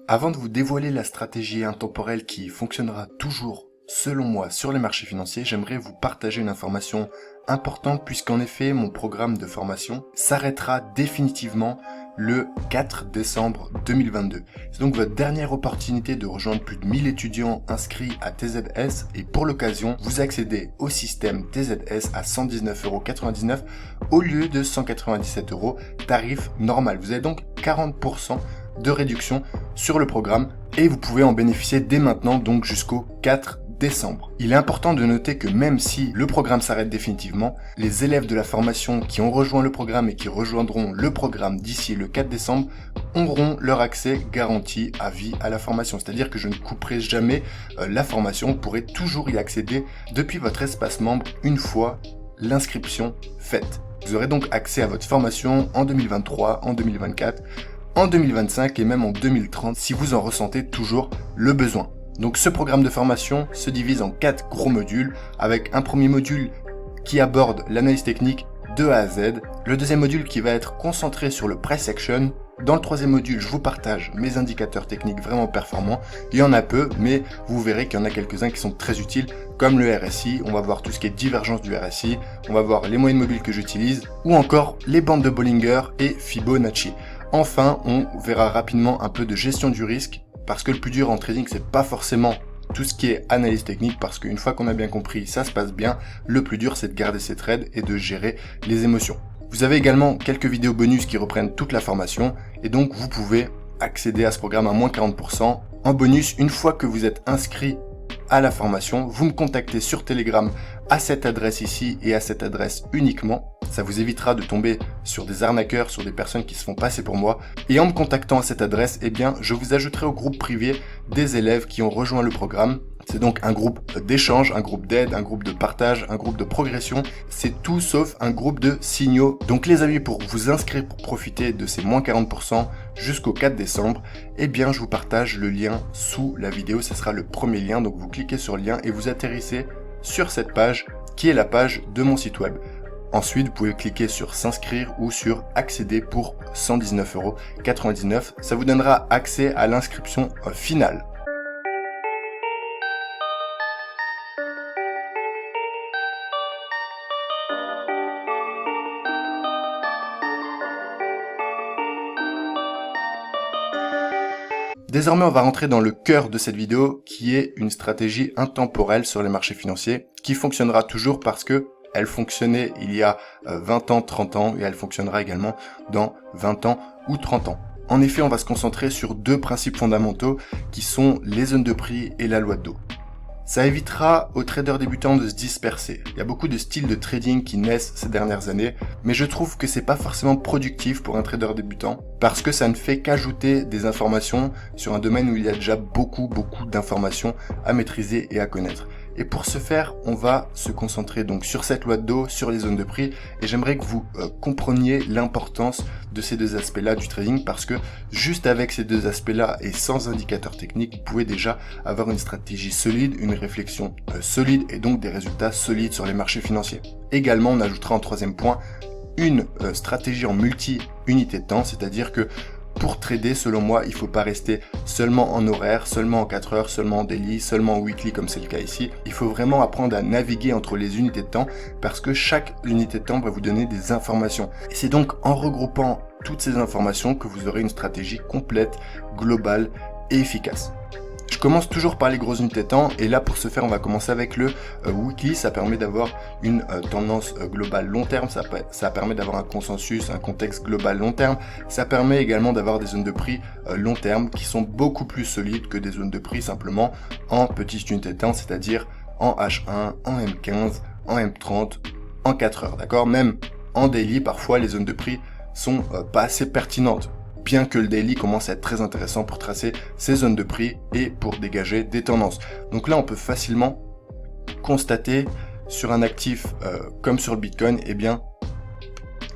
Avant de vous dévoiler la stratégie intemporelle qui fonctionnera toujours, selon moi, sur les marchés financiers, j'aimerais vous partager une information importante puisqu'en effet, mon programme de formation s'arrêtera définitivement le 4 décembre 2022. C'est donc votre dernière opportunité de rejoindre plus de 1000 étudiants inscrits à TZS et pour l'occasion, vous accédez au système TZS à 119,99 € au lieu de 197 €, tarif normal. Vous avez donc 40% de réduction sur le programme et vous pouvez en bénéficier dès maintenant, donc jusqu'au 4 décembre. Il est important de noter que même si le programme s'arrête définitivement, les élèves de la formation qui ont rejoint le programme et qui rejoindront le programme d'ici le 4 décembre auront leur accès garanti à vie à la formation. C'est-à-dire que je ne couperai jamais la formation, vous pourrez toujours y accéder depuis votre espace membre une fois l'inscription faite. Vous aurez donc accès à votre formation en 2023, en 2024, en 2025 et même en 2030 si vous en ressentez toujours le besoin. Donc ce programme de formation se divise en 4 gros modules avec un premier module qui aborde l'analyse technique de A à Z, le deuxième module qui va être concentré sur le price action. Dans le troisième module, je vous partage mes indicateurs techniques vraiment performants. Il y en a peu, mais vous verrez qu'il y en a quelques-uns qui sont très utiles, comme le RSI. On va voir tout ce qui est divergence du RSI, on va voir les moyennes mobiles que j'utilise, ou encore les bandes de Bollinger et Fibonacci. Enfin, on verra rapidement un peu de gestion du risque, parce que le plus dur en trading, c'est pas forcément tout ce qui est analyse technique, parce qu'une fois qu'on a bien compris, ça se passe bien. Le plus dur, c'est de garder ses trades et de gérer les émotions. Vous avez également quelques vidéos bonus qui reprennent toute la formation, et donc vous pouvez accéder à ce programme à moins 40% en bonus une fois que vous êtes inscrit à la formation. Vous me contactez sur Telegram à cette adresse ici et à cette adresse uniquement. Ça vous évitera de tomber sur des arnaqueurs, sur des personnes qui se font passer pour moi. Et en me contactant à cette adresse, eh bien, je vous ajouterai au groupe privé des élèves qui ont rejoint le programme. C'est donc un groupe d'échange, un groupe d'aide, un groupe de partage, un groupe de progression. C'est tout sauf un groupe de signaux. Donc les amis, pour vous inscrire, pour profiter de ces moins 40% jusqu'au 4 décembre, eh bien, je vous partage le lien sous la vidéo. Ce sera le premier lien. Donc vous cliquez sur le lien et vous atterrissez sur cette page qui est la page de mon site web. Ensuite, vous pouvez cliquer sur s'inscrire ou sur accéder pour 119,99 €. Ça vous donnera accès à l'inscription finale. Désormais, on va rentrer dans le cœur de cette vidéo qui est une stratégie intemporelle sur les marchés financiers qui fonctionnera toujours parce que elle fonctionnait il y a 20 ans, 30 ans et elle fonctionnera également dans 20 ans ou 30 ans. En effet, on va se concentrer sur deux principes fondamentaux qui sont les zones de prix et la loi de Dow. Ça évitera aux traders débutants de se disperser. Il y a beaucoup de styles de trading qui naissent ces dernières années, mais je trouve que c'est pas forcément productif pour un trader débutant parce que ça ne fait qu'ajouter des informations sur un domaine où il y a déjà beaucoup d'informations à maîtriser et à connaître. Et pour ce faire, on va se concentrer donc sur cette loi de Dow, sur les zones de prix, et j'aimerais que vous compreniez l'importance de ces deux aspects-là du trading, parce que juste avec ces deux aspects-là et sans indicateur technique, vous pouvez déjà avoir une stratégie solide, une réflexion solide et donc des résultats solides sur les marchés financiers. Également, on ajoutera en troisième point une stratégie en multi-unité de temps, c'est-à-dire que pour trader, selon moi, il ne faut pas rester seulement en horaire, seulement en 4 heures, seulement en daily, seulement en weekly comme c'est le cas ici. Il faut vraiment apprendre à naviguer entre les unités de temps parce que chaque unité de temps va vous donner des informations. Et c'est donc en regroupant toutes ces informations que vous aurez une stratégie complète, globale et efficace. Je commence toujours par les grosses unités de temps et là pour ce faire on va commencer avec le weekly. Ça permet d'avoir une tendance globale long terme, ça permet d'avoir un consensus, un contexte global long terme. Ça permet également d'avoir des zones de prix long terme qui sont beaucoup plus solides que des zones de prix simplement en petites unités de temps, c'est-à-dire en H1, en M15, en M30, en 4 heures, d'accord. Même en daily parfois les zones de prix sont pas assez pertinentes, bien que le daily commence à être très intéressant pour tracer ces zones de prix et pour dégager des tendances. Donc là, on peut facilement constater sur un actif comme sur le Bitcoin, eh bien,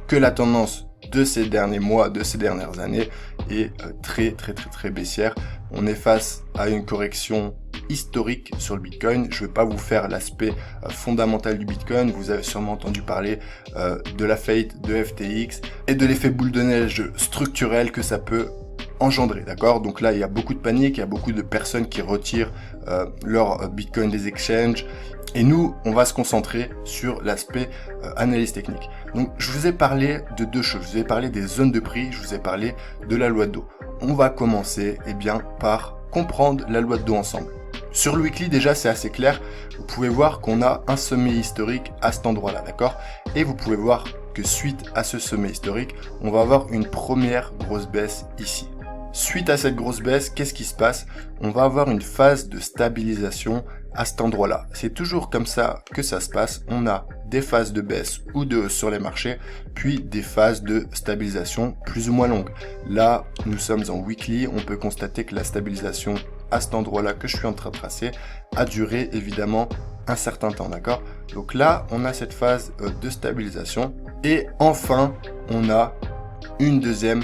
que la tendance de ces derniers mois, de ces dernières années est très baissière. On est face à une correction historique sur le Bitcoin. Je ne vais pas vous faire l'aspect fondamental du Bitcoin. Vous avez sûrement entendu parler de la faillite de FTX et de l'effet boule de neige structurel que ça peut engendrer, d'accord? Donc là, il y a beaucoup de panique, il y a beaucoup de personnes qui retirent leur Bitcoin des exchanges. Et nous, on va se concentrer sur l'aspect analyse technique. Donc, je vous ai parlé de deux choses. Je vous ai parlé des zones de prix, je vous ai parlé de la loi de Dow. On va commencer par comprendre la loi de Dow ensemble. Sur le weekly, déjà, c'est assez clair. Vous pouvez voir qu'on a un sommet historique à cet endroit-là, d'accord? Et vous pouvez voir que suite à ce sommet historique, on va avoir une première grosse baisse ici. Suite à cette grosse baisse, qu'est-ce qui se passe? On va avoir une phase de stabilisation à cet endroit-là. C'est toujours comme ça que ça se passe. On a des phases de baisse ou de hausse sur les marchés, puis des phases de stabilisation plus ou moins longues. Là, nous sommes en weekly. On peut constater que la stabilisation à cet endroit-là que je suis en train de tracer a duré évidemment un certain temps, d'accord? Donc là, on a cette phase de stabilisation et enfin, on a une deuxième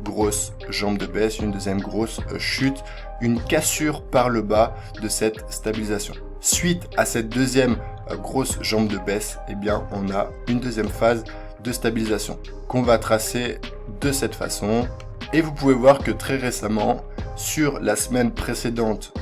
grosse jambe de baisse, une deuxième grosse chute, une cassure par le bas de cette stabilisation. Suite à cette deuxième grosse jambe de baisse, eh bien, on a une deuxième phase de stabilisation qu'on va tracer de cette façon. Et vous pouvez voir que très récemment, sur la semaine précédente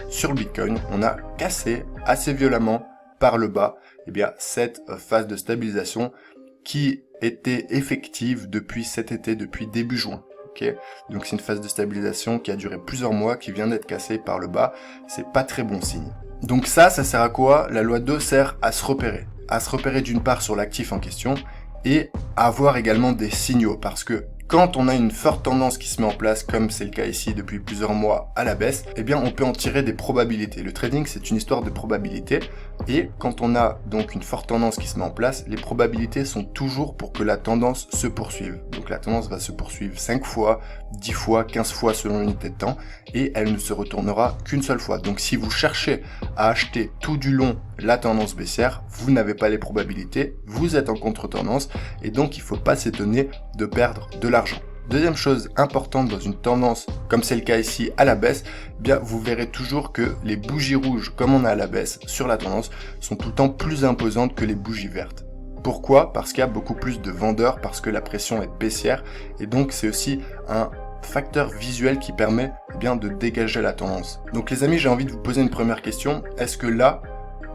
sur le Bitcoin, on a cassé assez violemment par le bas, eh bien, cette phase de stabilisation qui était effective depuis cet été, depuis début juin. Okay. Donc c'est une phase de stabilisation qui a duré plusieurs mois, qui vient d'être cassée par le bas. C'est pas très bon signe. Donc ça sert à quoi? La loi de Dow sert à se repérer. À se repérer d'une part sur l'actif en question et à avoir également des signaux. Parce que quand on a une forte tendance qui se met en place, comme c'est le cas ici depuis plusieurs mois à la baisse, eh bien on peut en tirer des probabilités. Le trading, c'est une histoire de probabilités. Et quand on a donc une forte tendance qui se met en place, les probabilités sont toujours pour que la tendance se poursuive. Donc la tendance va se poursuivre 5 fois, 10 fois, 15 fois selon l'unité de temps, et elle ne se retournera qu'une seule fois. Donc si vous cherchez à acheter tout du long la tendance baissière, vous n'avez pas les probabilités, vous êtes en contre-tendance, et donc il ne faut pas s'étonner de perdre de l'argent. Deuxième chose importante dans une tendance, comme c'est le cas ici à la baisse, eh bien vous verrez toujours que les bougies rouges, comme on a à la baisse sur la tendance, sont tout le temps plus imposantes que les bougies vertes. Pourquoi? Parce qu'il y a beaucoup plus de vendeurs, parce que la pression est baissière, et donc c'est aussi un facteur visuel qui permet bien de dégager la tendance. Donc les amis, j'ai envie de vous poser une première question. Est-ce que là,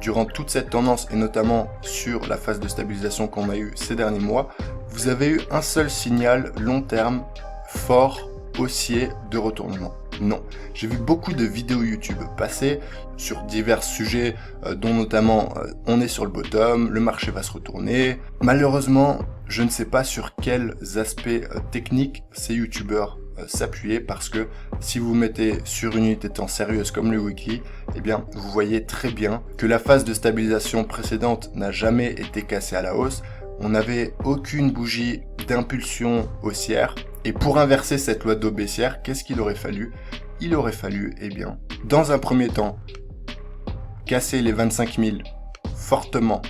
durant toute cette tendance, et notamment sur la phase de stabilisation qu'on a eue ces derniers mois, vous avez eu un seul signal long terme, fort, haussier de retournement? Non. J'ai vu beaucoup de vidéos YouTube passer sur divers sujets, dont notamment on est sur le bottom, le marché va se retourner. Malheureusement, je ne sais pas sur quels aspects techniques ces youtubeurs s'appuyer, parce que si vous mettez sur une unité de temps sérieuse comme le weekly, eh bien vous voyez très bien que la phase de stabilisation précédente n'a jamais été cassée à la hausse. On n'avait aucune bougie d'impulsion haussière, et pour inverser cette loi de Dow baissière, qu'est-ce qu'il aurait fallu? Il aurait fallu, eh bien, dans un premier temps, casser les 25 000 fortement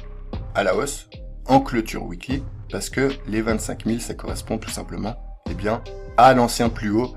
à la hausse en clôture weekly, parce que les 25 000, ça correspond tout simplement, eh bien, à l'ancien plus haut,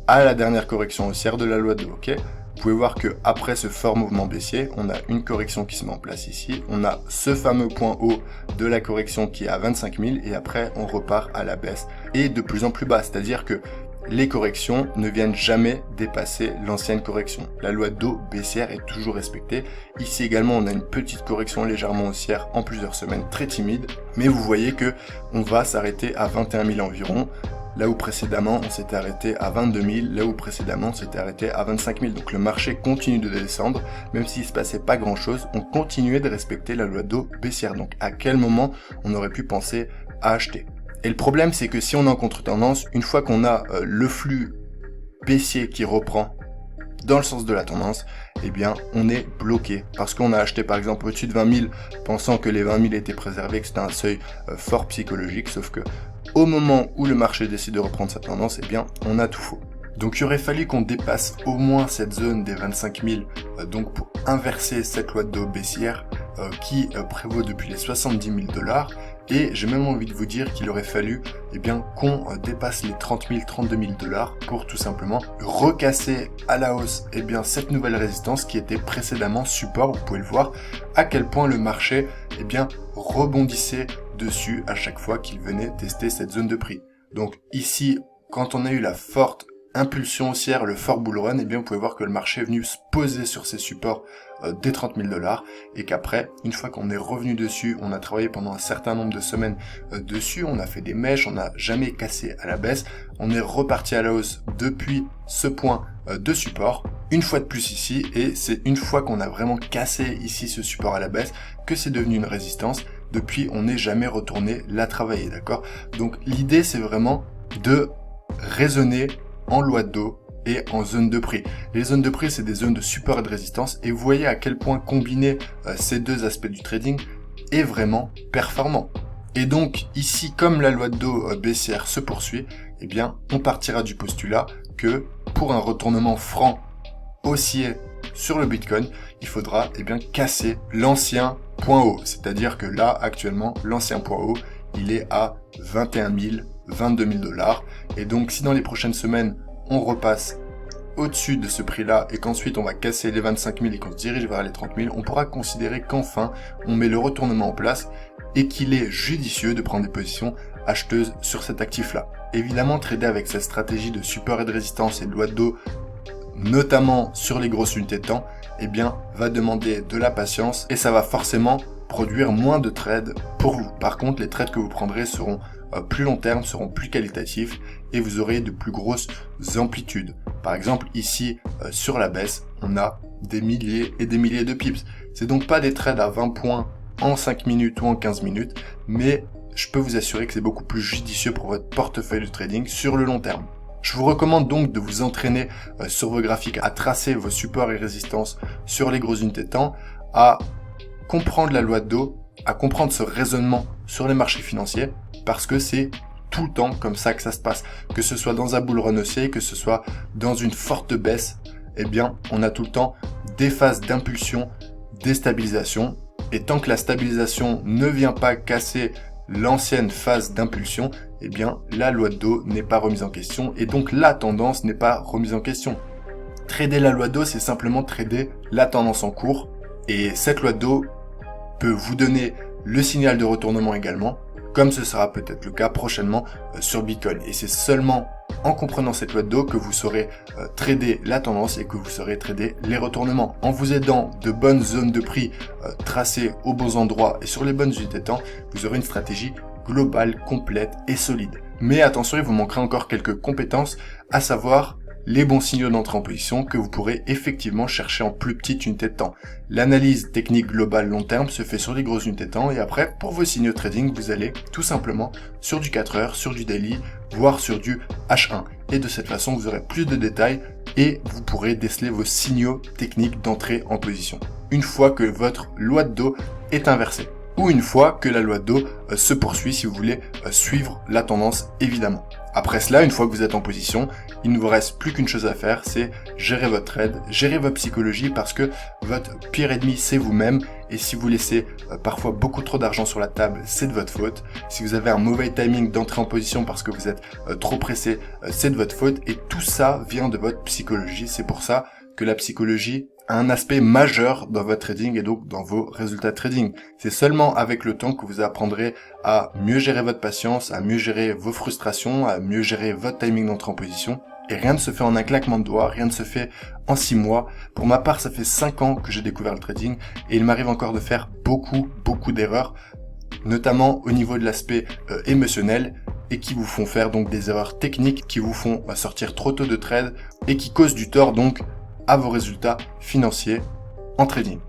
à la dernière correction haussière de la loi de Dow, ok? Vous pouvez voir que après ce fort mouvement baissier, on a une correction qui se met en place ici. On a ce fameux point haut de la correction qui est à 25 000 et après on repart à la baisse et de plus en plus bas. C'est-à-dire que les corrections ne viennent jamais dépasser l'ancienne correction. La loi de Dow baissière est toujours respectée. Ici également, on a une petite correction légèrement haussière en plusieurs semaines, très timide. Mais vous voyez que on va s'arrêter à 21 000 environ. Là où précédemment on s'était arrêté à 22 000, là où précédemment on s'était arrêté à 25 000. Donc le marché continue de descendre, même s'il se passait pas grand chose, on continuait de respecter la loi de Dow baissière. Donc à quel moment on aurait pu penser à acheter? Et le problème c'est que si on est en contre-tendance, une fois qu'on a le flux baissier qui reprend dans le sens de la tendance, eh bien on est bloqué parce qu'on a acheté par exemple au-dessus de 20 000 pensant que les 20 000 étaient préservés, que c'était un seuil fort psychologique, sauf que au moment où le marché décide de reprendre sa tendance, eh bien on a tout faux. Donc il aurait fallu qu'on dépasse au moins cette zone des 25 000 donc pour inverser cette loi de Dow baissière qui prévaut depuis les 70 000 $. Et j'ai même envie de vous dire qu'il aurait fallu eh bien qu'on dépasse les 30 000, 32 000 $ pour tout simplement recasser à la hausse eh bien cette nouvelle résistance qui était précédemment support. Vous pouvez le voir à quel point le marché eh bien rebondissait dessus à chaque fois qu'il venait tester cette zone de prix. Donc ici, quand on a eu la forte impulsion haussière, le fort bull run, et bien vous pouvez voir que le marché est venu se poser sur ces supports des 30 000 $, et qu'après, une fois qu'on est revenu dessus, on a travaillé pendant un certain nombre de semaines dessus, on a fait des mèches, on n'a jamais cassé à la baisse, on est reparti à la hausse depuis ce point de support, une fois de plus ici, et c'est une fois qu'on a vraiment cassé ici ce support à la baisse que c'est devenu une résistance. Depuis, on n'est jamais retourné la travailler, d'accord? Donc l'idée, c'est vraiment de raisonner en loi de dos et en zone de prix. Les zones de prix, c'est des zones de support et de résistance, et vous voyez à quel point combiner ces deux aspects du trading est vraiment performant. Et donc ici, comme la loi de dos baissière se poursuit, eh bien on partira du postulat que pour un retournement franc haussier sur le Bitcoin, il faudra casser l'ancien point haut. C'est-à-dire que là, actuellement, l'ancien point haut, il est à 21 000, 22 000 $. Et donc, si dans les prochaines semaines, on repasse au-dessus de ce prix-là et qu'ensuite on va casser les 25 000 et qu'on se dirige vers les 30 000, on pourra considérer qu'enfin, on met le retournement en place et qu'il est judicieux de prendre des positions acheteuses sur cet actif-là. Évidemment, trader avec cette stratégie de support et de résistance et de loi de dos, notamment sur les grosses unités de temps, eh bien, va demander de la patience et ça va forcément produire moins de trades pour vous. Par contre, les trades que vous prendrez seront plus long terme, seront plus qualitatifs et vous aurez de plus grosses amplitudes. Par exemple, ici, sur la baisse, on a des milliers et des milliers de pips. C'est donc pas des trades à 20 points en 5 minutes ou en 15 minutes, mais je peux vous assurer que c'est beaucoup plus judicieux pour votre portefeuille de trading sur le long terme. Je vous recommande donc de vous entraîner sur vos graphiques à tracer vos supports et résistances sur les grosses unités de temps, à comprendre la loi de dos, à comprendre ce raisonnement sur les marchés financiers, parce que c'est tout le temps comme ça que ça se passe. Que ce soit dans un bull run haussier, que ce soit dans une forte baisse, eh bien, on a tout le temps des phases d'impulsion, des stabilisations, et tant que la stabilisation ne vient pas casser l'ancienne phase d'impulsion, eh bien, la loi de dos n'est pas remise en question et donc la tendance n'est pas remise en question. Trader la loi de dos, c'est simplement trader la tendance en cours et cette loi de dos peut vous donner le signal de retournement également, comme ce sera peut-être le cas prochainement sur Bitcoin. Et c'est seulement en comprenant cette loi de dos que vous saurez trader la tendance et que vous saurez trader les retournements. En vous aidant de bonnes zones de prix tracées aux bons endroits et sur les bonnes unités de temps, vous aurez une stratégie globale, complète et solide. Mais attention, il vous manquera encore quelques compétences, à savoir les bons signaux d'entrée en position que vous pourrez effectivement chercher en plus petite unité de temps. L'analyse technique globale long terme se fait sur les grosses unités de temps et après, pour vos signaux trading, vous allez tout simplement sur du 4 heures, sur du daily, voire sur du H1. Et de cette façon, vous aurez plus de détails et vous pourrez déceler vos signaux techniques d'entrée en position. Une fois que votre loi de dos est inversée. Ou une fois que la loi de dos se poursuit si vous voulez suivre la tendance évidemment. Après cela, une fois que vous êtes en position, il ne vous reste plus qu'une chose à faire, c'est gérer votre trade, gérer votre psychologie parce que votre pire ennemi c'est vous-même et si vous laissez parfois beaucoup trop d'argent sur la table, c'est de votre faute. Si vous avez un mauvais timing d'entrée en position parce que vous êtes trop pressé, c'est de votre faute et tout ça vient de votre psychologie. C'est pour ça que la psychologie a un aspect majeur dans votre trading et donc dans vos résultats de trading. C'est seulement avec le temps que vous apprendrez à mieux gérer votre patience, à mieux gérer vos frustrations, à mieux gérer votre timing d'entrée en position. Et rien ne se fait en un claquement de doigts, rien ne se fait en 6 mois. Pour ma part, ça fait 5 ans que j'ai découvert le trading et il m'arrive encore de faire beaucoup d'erreurs, notamment au niveau de l'aspect émotionnel et qui vous font faire donc des erreurs techniques, qui vous font sortir trop tôt de trade et qui causent du tort donc à vos résultats financiers en trading.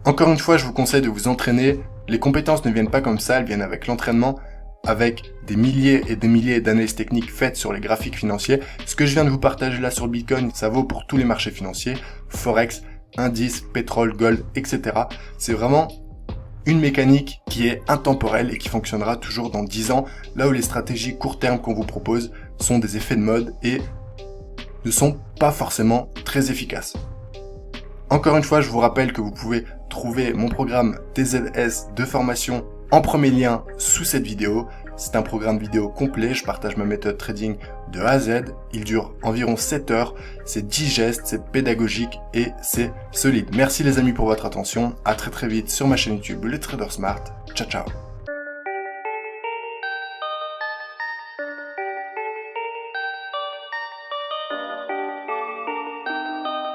Encore une fois, je vous conseille de vous entraîner. Les compétences ne viennent pas comme ça, elles viennent avec l'entraînement, avec des milliers et des milliers d'analyses techniques faites sur les graphiques financiers. Ce que je viens de vous partager là sur Bitcoin, ça vaut pour tous les marchés financiers, Forex, indices, pétrole, gold, etc. C'est vraiment une mécanique qui est intemporelle et qui fonctionnera toujours dans 10 ans, là où les stratégies court terme qu'on vous propose sont des effets de mode et ne sont pas forcément très efficaces. Encore une fois, je vous rappelle que vous pouvez trouver mon programme TZS de formation en premier lien sous cette vidéo. C'est un programme vidéo complet, je partage ma méthode trading de A à Z. Il dure environ 7 heures, c'est digeste, c'est pédagogique et c'est solide. Merci les amis pour votre attention, à très vite sur ma chaîne YouTube Les Traders Smart. Ciao ciao.